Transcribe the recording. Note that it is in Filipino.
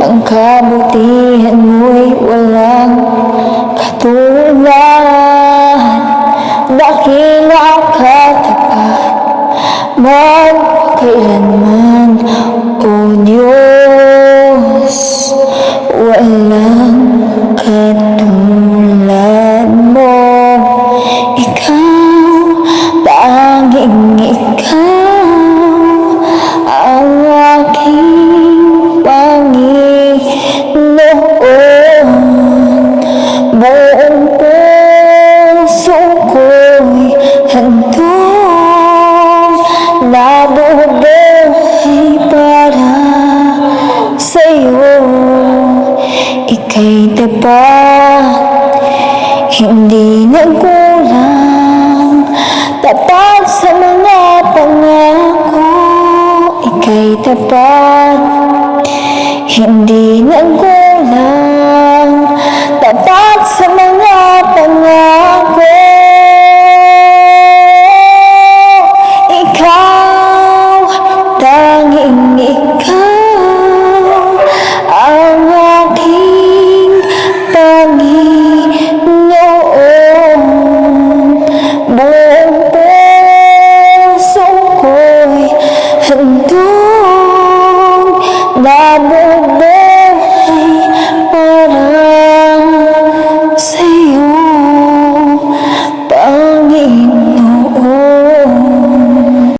ang kabutihan mo'y walang katulad. Dakila ka tapat magpakailanman, O Diyos, walang katulad mo. Ikaw, tanging ikaw ang aking Panginoon. Buong puso ko'y handog, nabubuhay para sa'yo. Ika'y tapat, hindi nagkulang, tapat sa mga pangako. Ika'y tapat, hindi nagkulang, tapat sa mga pangako. Ikaw, tanging ikaw ang aking Panginoon. Buong puso ko'y handog, nabubuhay